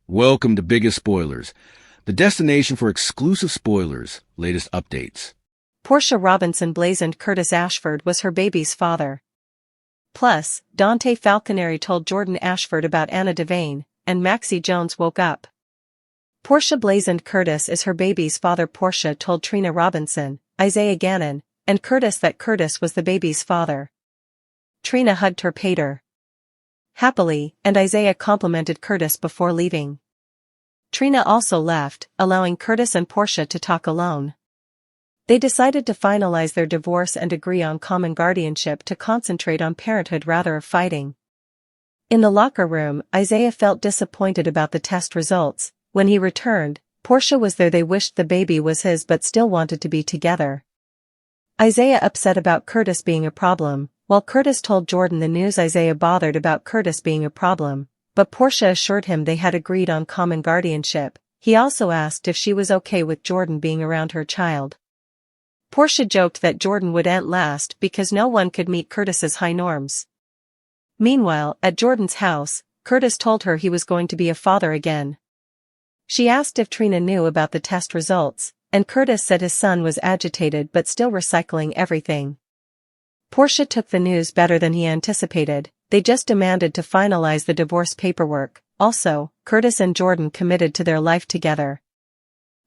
Welcome to Biggest Spoilars, the destination for exclusive spoilers, latest updates. Portia Robinson blazoned Curtis Ashford was her baby's father. Plus, Dante Falconeri told Jordan Ashford about Anna Devane, and Maxie Jones woke up. Portia blazoned Curtis is her baby's father. Portia told Trina Robinson, Isaiah Gannon, and Curtis that Curtis was the baby's father. Trina hugged her pater happily, and Isaiah complimented Curtis before leaving. Trina also left, allowing Curtis and Portia to talk alone. They decided to finalize their divorce and agree on common guardianship to concentrate on parenthood rather than fighting. In the locker room, Isaiah felt disappointed about the test results. When he returned, Portia was there. They wished the baby was his but still wanted to be together. Isaiah upset about Curtis being a problem, while Curtis told Jordan the news. Isaiah bothered about Curtis being a problem, but Portia assured him they had agreed on common guardianship. He also asked if she was okay with Jordan being around her child. Portia joked that Jordan would at last because no one could meet Curtis's high norms. Meanwhile, at Jordan's house, Curtis told her he was going to be a father again. She asked if Trina knew about the test results, and Curtis said his son was agitated but still recycling everything. Portia took the news better than he anticipated. They just demanded to finalize the divorce paperwork. Also, Curtis and Jordan committed to their life together.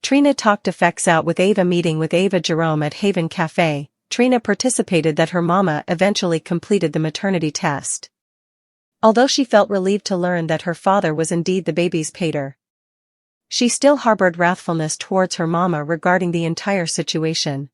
Trina talked effects out with Ava. Meeting with Ava Jerome at Haven Cafe, Trina participated that her mama eventually completed the maternity test. Although she felt relieved to learn that her father was indeed the baby's pater, she still harbored wrathfulness towards her mama regarding the entire situation.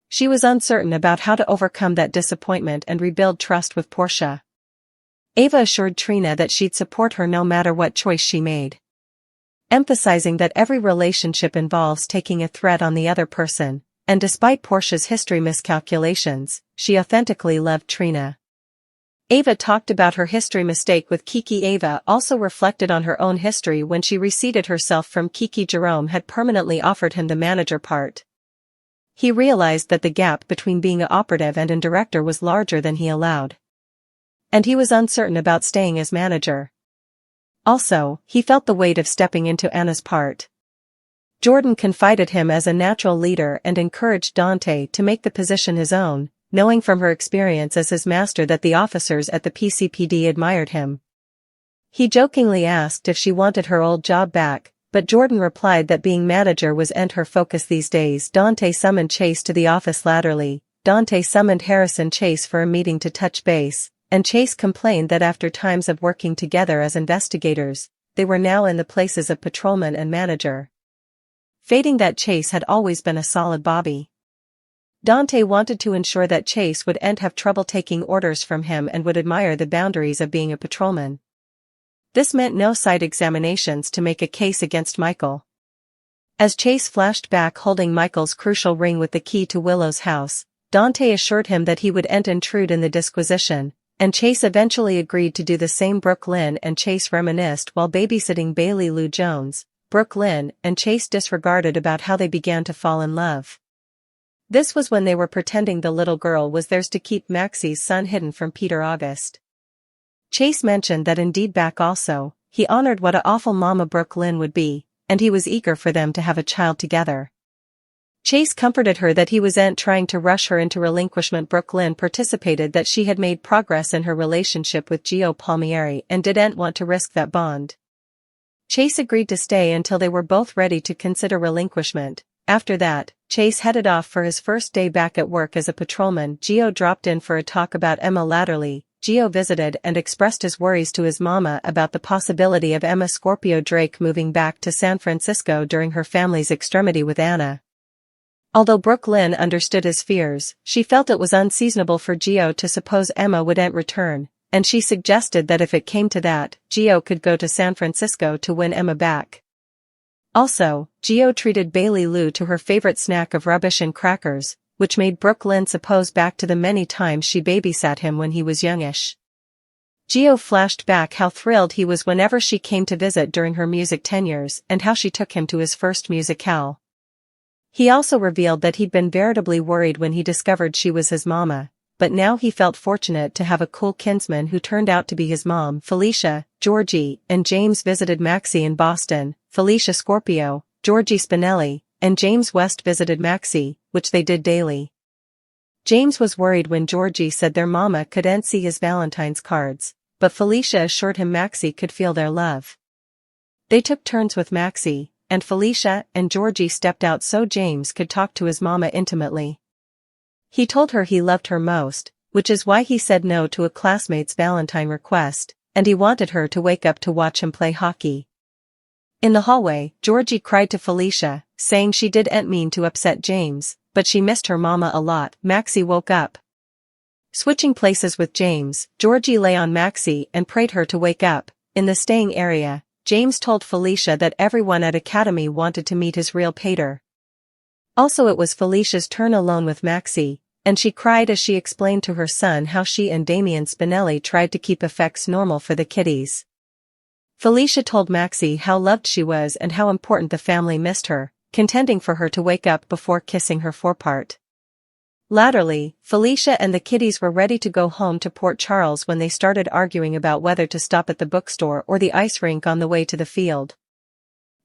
She was uncertain about how to overcome that disappointment and rebuild trust with Portia. Ava assured Trina that she'd support her no matter what choice she made, emphasizing that every relationship involves taking a threat on the other person, and despite Portia's history miscalculations, she authentically loved Trina. Ava talked about her history mistake with Kiki. Ava also reflected on her own history when she reseated herself from Kiki. Jerome had permanently offered him the manager part. He realized that the gap between being an operative and a director was larger than he allowed, and he was uncertain about staying as manager. Also, he felt the weight of stepping into Anna's part. Jordan confided him as a natural leader and encouraged Dante to make the position his own, knowing from her experience as his master that the officers at the PCPD admired him. He jokingly asked if she wanted her old job back, but Jordan replied that being manager was her focus these days. Dante summoned Chase to the office laterally. Dante summoned Harrison Chase for a meeting to touch base, and Chase complained that after times of working together as investigators, they were now in the places of patrolman and manager, fading that Chase had always been a solid Bobby. Dante wanted to ensure that Chase would have trouble taking orders from him and would admire the boundaries of being a patrolman. This meant no site examinations to make a case against Michael. As Chase flashed back holding Michael's crucial ring with the key to Willow's house, Dante assured him that he would intrude in the disquisition, and Chase eventually agreed to do the same. Brooke Lynn and Chase reminisced while babysitting Bailey Lou Jones. Brooke Lynn and Chase disregarded about how they began to fall in love. This was when they were pretending the little girl was theirs to keep Maxie's son hidden from Peter August. Chase mentioned that indeed back also, he honored what a awful mama Brooke Lynn would be, and he was eager for them to have a child together. Chase comforted her that he wasn't trying to rush her into relinquishment. Brooke Lynn participated that she had made progress in her relationship with Gio Palmieri and didn't want to risk that bond. Chase agreed to stay until they were both ready to consider relinquishment. After that, Chase headed off for his first day back at work as a patrolman. Gio dropped in for a talk about Emma latterly. Gio visited and expressed his worries to his mama about the possibility of Emma Scorpio Drake moving back to San Francisco during her family's extremity with Anna. Although Brooke Lynn understood his fears, she felt it was unseasonable for Gio to suppose Emma wouldn't return, and she suggested that if it came to that, Gio could go to San Francisco to win Emma back. Also, Gio treated Bailey Lou to her favorite snack of rubbish and crackers, which made Brooke Lynn suppose back to the many times she babysat him when he was youngish. Gio flashed back how thrilled he was whenever she came to visit during her music tenures and how she took him to his first musicale. He also revealed that he'd been veritably worried when he discovered she was his mama, but now he felt fortunate to have a cool kinsman who turned out to be his mom. Felicia, Georgie, and James visited Maxie in Boston. Felicia Scorpio, Georgie Spinelli, and James West visited Maxie, which they did daily. James was worried when Georgie said their mama couldn't see his Valentine's cards, but Felicia assured him Maxie could feel their love. They took turns with Maxie, and Felicia and Georgie stepped out so James could talk to his mama intimately. He told her he loved her most, which is why he said no to a classmate's Valentine request, and he wanted her to wake up to watch him play hockey. In the hallway, Georgie cried to Felicia, saying she didn't mean to upset James, but she missed her mama a lot. Maxie woke up. Switching places with James, Georgie lay on Maxie and prayed her to wake up. In the staying area, James told Felicia that everyone at Academy wanted to meet his real pater. Also, it was Felicia's turn alone with Maxie, and she cried as she explained to her son how she and Damian Spinelli tried to keep effects normal for the kiddies. Felicia told Maxie how loved she was and how important the family missed her, contending for her to wake up before kissing her forepart. Latterly, Felicia and the kiddies were ready to go home to Port Charles when they started arguing about whether to stop at the bookstore or the ice rink on the way to the field.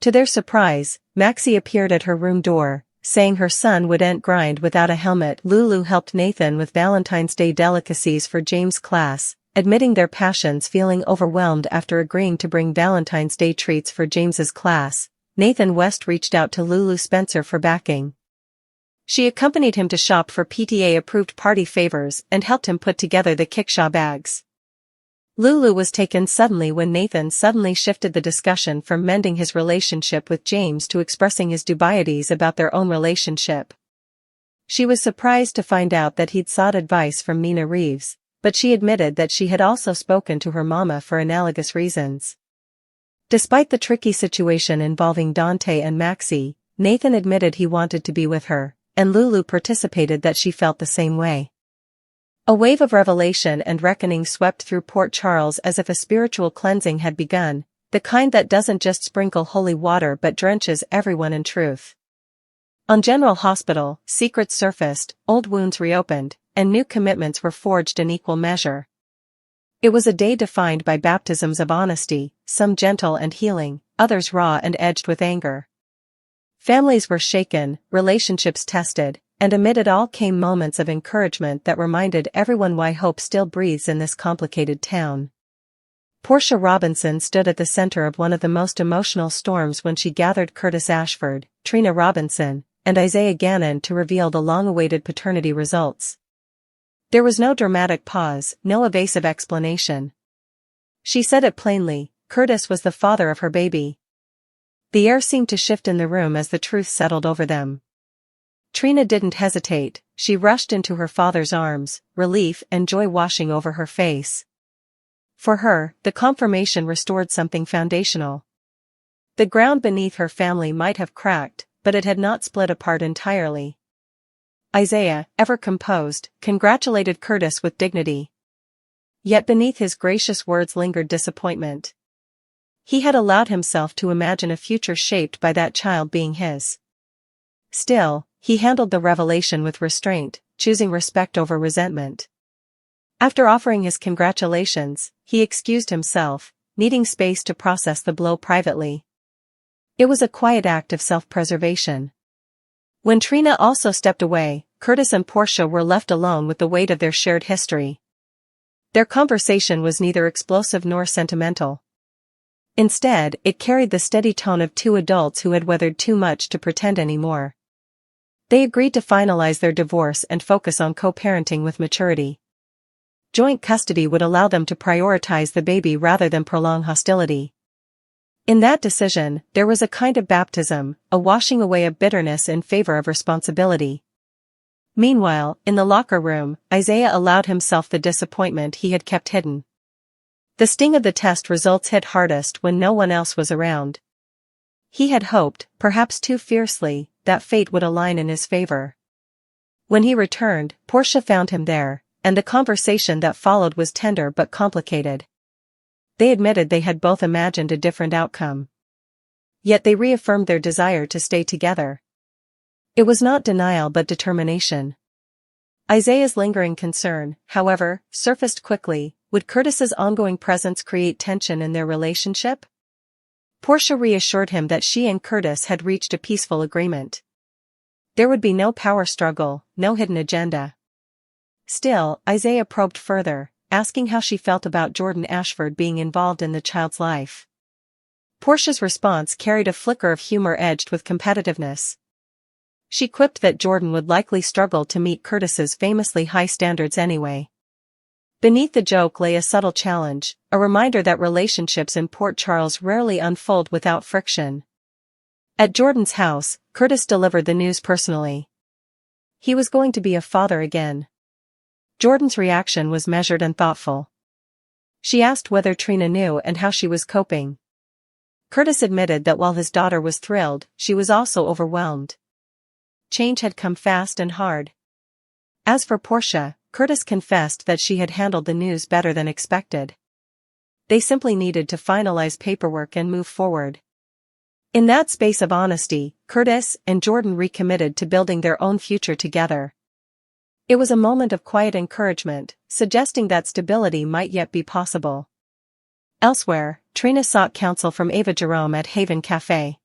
To their surprise, Maxie appeared at her room door, saying her son wouldn't grind without a helmet. Lulu helped Nathan with Valentine's Day delicacies for James' class, admitting their passions, feeling overwhelmed after agreeing to bring Valentine's Day treats for James's class. Nathan West reached out to Lulu Spencer for backing. She accompanied him to shop for PTA-approved party favors and helped him put together the kickshaw bags. Lulu was taken suddenly when Nathan suddenly shifted the discussion from mending his relationship with James to expressing his dubieties about their own relationship. She was surprised to find out that he'd sought advice from Nina Reeves, but she admitted that she had also spoken to her mama for analogous reasons. Despite the tricky situation involving Dante and Maxie, Nathan admitted he wanted to be with her, and Lulu participated that she felt the same way. A wave of revelation and reckoning swept through Port Charles as if a spiritual cleansing had begun, the kind that doesn't just sprinkle holy water but drenches everyone in truth. On General Hospital, secrets surfaced, old wounds reopened, and new commitments were forged in equal measure. It was a day defined by baptisms of honesty, some gentle and healing, others raw and edged with anger. Families were shaken, relationships tested, and amid it all came moments of encouragement that reminded everyone why hope still breathes in this complicated town. Portia Robinson stood at the center of one of the most emotional storms when she gathered Curtis Ashford, Trina Robinson, and Isaiah Gannon to reveal the long-awaited paternity results. There was no dramatic pause, no evasive explanation. She said it plainly, Curtis was the father of her baby. The air seemed to shift in the room as the truth settled over them. Trina didn't hesitate, she rushed into her father's arms, relief and joy washing over her face. For her, the confirmation restored something foundational. The ground beneath her family might have cracked, but it had not split apart entirely. Isaiah, ever composed, congratulated Curtis with dignity. Yet beneath his gracious words lingered disappointment. He had allowed himself to imagine a future shaped by that child being his. Still, he handled the revelation with restraint, choosing respect over resentment. After offering his congratulations, he excused himself, needing space to process the blow privately. It was a quiet act of self-preservation. When Trina also stepped away, Curtis and Portia were left alone with the weight of their shared history. Their conversation was neither explosive nor sentimental. Instead, it carried the steady tone of two adults who had weathered too much to pretend anymore. They agreed to finalize their divorce and focus on co-parenting with maturity. Joint custody would allow them to prioritize the baby rather than prolong hostility. In that decision, there was a kind of baptism, a washing away of bitterness in favor of responsibility. Meanwhile, in the locker room, Isaiah allowed himself the disappointment he had kept hidden. The sting of the test results hit hardest when no one else was around. He had hoped, perhaps too fiercely, that fate would align in his favor. When he returned, Portia found him there, and the conversation that followed was tender but complicated. They admitted they had both imagined a different outcome. Yet they reaffirmed their desire to stay together. It was not denial but determination. Isaiah's lingering concern, however, surfaced quickly. Would Curtis's ongoing presence create tension in their relationship? Portia reassured him that she and Curtis had reached a peaceful agreement. There would be no power struggle, no hidden agenda. Still, Isaiah probed further, asking how she felt about Jordan Ashford being involved in the child's life. Portia's response carried a flicker of humor edged with competitiveness. She quipped that Jordan would likely struggle to meet Curtis's famously high standards anyway. Beneath the joke lay a subtle challenge, a reminder that relationships in Port Charles rarely unfold without friction. At Jordan's house, Curtis delivered the news personally. He was going to be a father again. Jordan's reaction was measured and thoughtful. She asked whether Trina knew and how she was coping. Curtis admitted that while his daughter was thrilled, she was also overwhelmed. Change had come fast and hard. As for Portia, Curtis confessed that she had handled the news better than expected. They simply needed to finalize paperwork and move forward. In that space of honesty, Curtis and Jordan recommitted to building their own future together. It was a moment of quiet encouragement, suggesting that stability might yet be possible. Elsewhere, Trina sought counsel from Ava Jerome at Haven Cafe.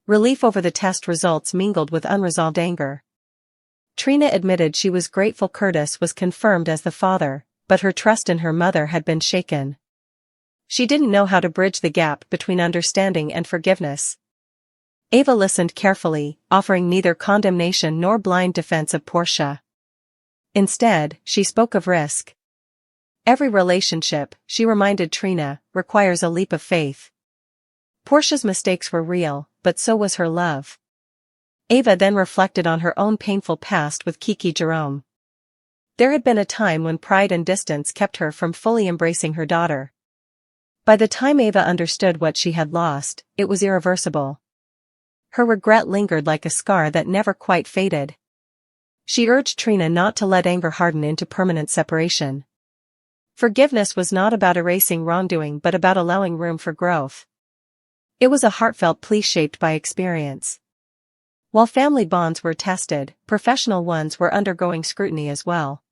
Relief over the test results mingled with unresolved anger. Trina admitted she was grateful Curtis was confirmed as the father, but her trust in her mother had been shaken. She didn't know how to bridge the gap between understanding and forgiveness. Ava listened carefully, offering neither condemnation nor blind defense of Portia. Instead, she spoke of risk. Every relationship, she reminded Trina, requires a leap of faith. Portia's mistakes were real, but so was her love. Ava then reflected on her own painful past with Kiki Jerome. There had been a time when pride and distance kept her from fully embracing her daughter. By the time Ava understood what she had lost, it was irreversible. Her regret lingered like a scar that never quite faded. She urged Trina not to let anger harden into permanent separation. Forgiveness was not about erasing wrongdoing but about allowing room for growth. It was a heartfelt plea shaped by experience. While family bonds were tested, professional ones were undergoing scrutiny as well.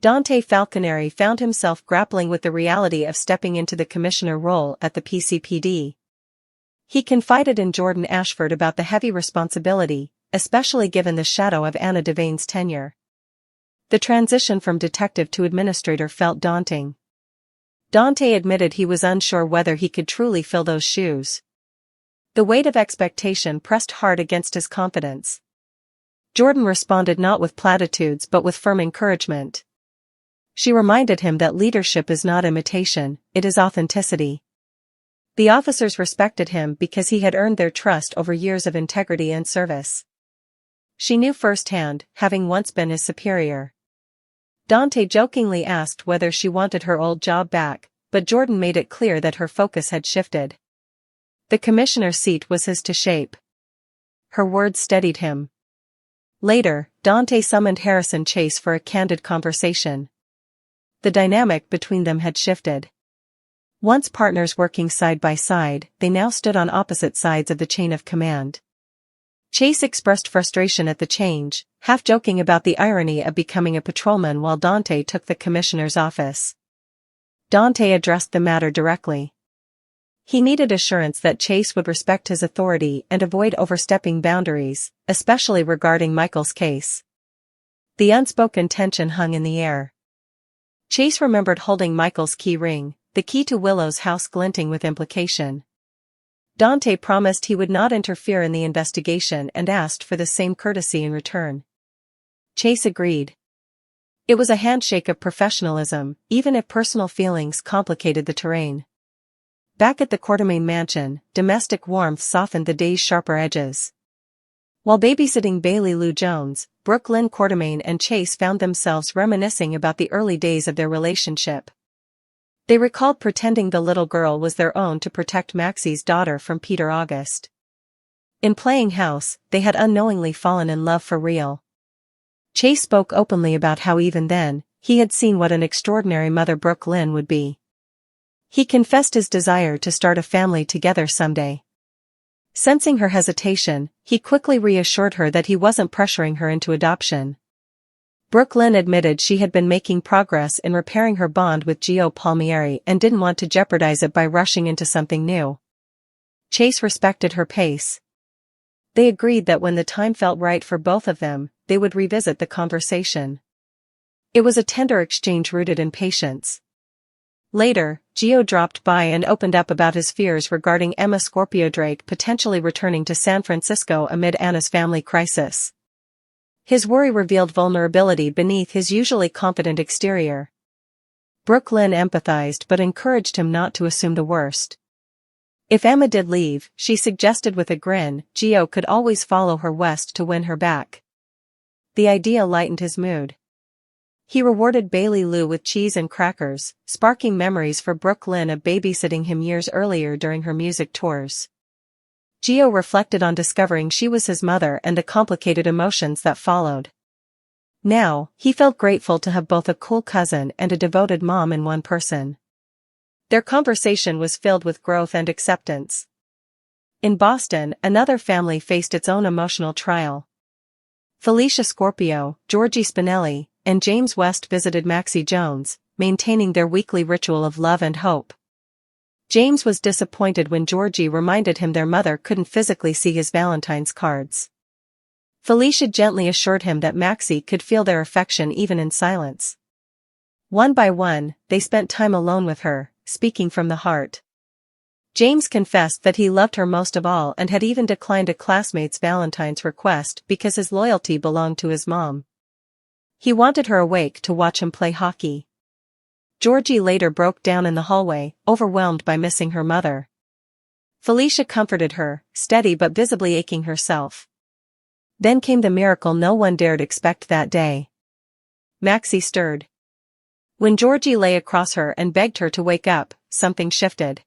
Dante Falconeri found himself grappling with the reality of stepping into the commissioner role at the PCPD. He confided in Jordan Ashford about the heavy responsibility, especially given the shadow of Anna Devane's tenure. The transition from detective to administrator felt daunting. Dante admitted he was unsure whether he could truly fill those shoes. The weight of expectation pressed hard against his confidence. Jordan responded not with platitudes but with firm encouragement. She reminded him that leadership is not imitation, it is authenticity. The officers respected him because he had earned their trust over years of integrity and service. She knew firsthand, having once been his superior. Dante jokingly asked whether she wanted her old job back, but Jordan made it clear that her focus had shifted. The commissioner's seat was his to shape. Her words steadied him. Later, Dante summoned Harrison Chase for a candid conversation. The dynamic between them had shifted. Once partners working side by side, they now stood on opposite sides of the chain of command. Chase expressed frustration at the change, half joking about the irony of becoming a patrolman while Dante took the commissioner's office. Dante addressed the matter directly. He needed assurance that Chase would respect his authority and avoid overstepping boundaries, especially regarding Michael's case. The unspoken tension hung in the air. Chase remembered holding Michael's key ring, the key to Willow's house glinting with implication. Dante promised he would not interfere in the investigation and asked for the same courtesy in return. Chase agreed. It was a handshake of professionalism, even if personal feelings complicated the terrain. Back at the Quartermain mansion, domestic warmth softened the day's sharper edges. While babysitting Bailey Lou Jones, Brooke Lynn Quartermain and Chase found themselves reminiscing about the early days of their relationship. They recalled pretending the little girl was their own to protect Maxie's daughter from Peter August. In playing house, they had unknowingly fallen in love for real. Chase spoke openly about how even then, he had seen what an extraordinary mother Brooke Lynn would be. He confessed his desire to start a family together someday. Sensing her hesitation, he quickly reassured her that he wasn't pressuring her into adoption. Brooklyn admitted she had been making progress in repairing her bond with Gio Palmieri and didn't want to jeopardize it by rushing into something new. Chase respected her pace. They agreed that when the time felt right for both of them, they would revisit the conversation. It was a tender exchange rooted in patience. Later, Gio dropped by and opened up about his fears regarding Emma Scorpio Drake potentially returning to San Francisco amid Anna's family crisis. His worry revealed vulnerability beneath his usually confident exterior. Brooklyn empathized but encouraged him not to assume the worst. If Emma did leave, she suggested with a grin, Gio could always follow her west to win her back. The idea lightened his mood. He rewarded Bailey Lou with cheese and crackers, sparking memories for Brooklyn of babysitting him years earlier during her music tours. Gio reflected on discovering she was his mother and the complicated emotions that followed. Now, he felt grateful to have both a cool cousin and a devoted mom in one person. Their conversation was filled with growth and acceptance. In Boston, another family faced its own emotional trial. Felicia Scorpio, Georgie Spinelli, and James West visited Maxie Jones, maintaining their weekly ritual of love and hope. James was disappointed when Georgie reminded him their mother couldn't physically see his Valentine's cards. Felicia gently assured him that Maxie could feel their affection even in silence. One by one, they spent time alone with her, speaking from the heart. James confessed that he loved her most of all and had even declined a classmate's Valentine's request because his loyalty belonged to his mom. He wanted her awake to watch him play hockey. Georgie later broke down in the hallway, overwhelmed by missing her mother. Felicia comforted her, steady but visibly aching herself. Then came the miracle no one dared expect that day. Maxie stirred. When Georgie lay across her and begged her to wake up, something shifted.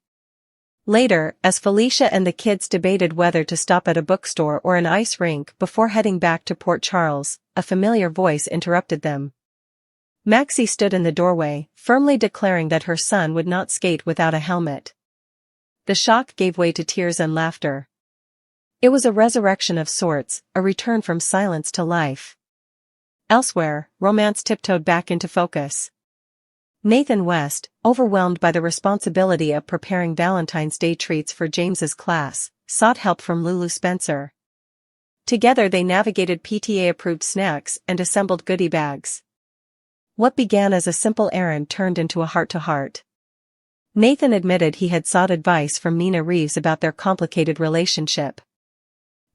Later, as Felicia and the kids debated whether to stop at a bookstore or an ice rink before heading back to Port Charles, a familiar voice interrupted them. Maxie stood in the doorway, firmly declaring that her son would not skate without a helmet. The shock gave way to tears and laughter. It was a resurrection of sorts, a return from silence to life. Elsewhere, romance tiptoed back into focus. Nathan West, overwhelmed by the responsibility of preparing Valentine's Day treats for James's class, sought help from Lulu Spencer. Together they navigated PTA-approved snacks and assembled goodie bags. What began as a simple errand turned into a heart-to-heart. Nathan admitted he had sought advice from Nina Reeves about their complicated relationship.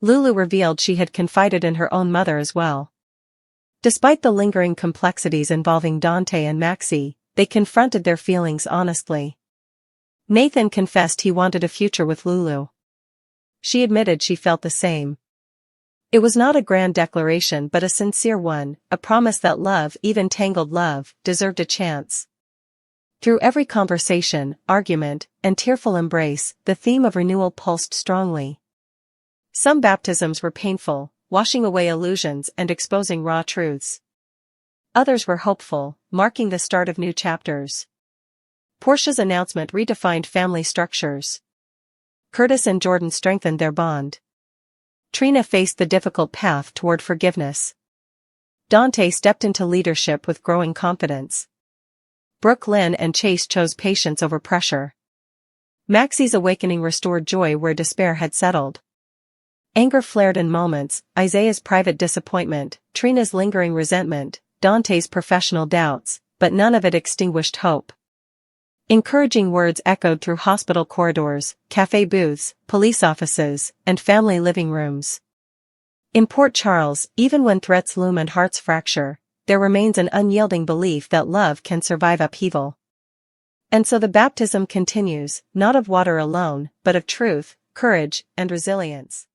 Lulu revealed she had confided in her own mother as well. Despite the lingering complexities involving Dante and Maxie, they confronted their feelings honestly. Nathan confessed he wanted a future with Lulu. She admitted she felt the same. It was not a grand declaration but a sincere one, a promise that love, even tangled love, deserved a chance. Through every conversation, argument, and tearful embrace, the theme of renewal pulsed strongly. Some baptisms were painful, washing away illusions and exposing raw truths. Others were hopeful, marking the start of new chapters. Portia's announcement redefined family structures. Curtis and Jordan strengthened their bond. Trina faced the difficult path toward forgiveness. Dante stepped into leadership with growing confidence. Brooklyn and Chase chose patience over pressure. Maxie's awakening restored joy where despair had settled. Anger flared in moments, Isaiah's private disappointment, Trina's lingering resentment, Dante's professional doubts, but none of it extinguished hope. Encouraging words echoed through hospital corridors, cafe booths, police offices, and family living rooms. In Port Charles, even when threats loom and hearts fracture, there remains an unyielding belief that love can survive upheaval. And so the baptism continues, not of water alone, but of truth, courage, and resilience.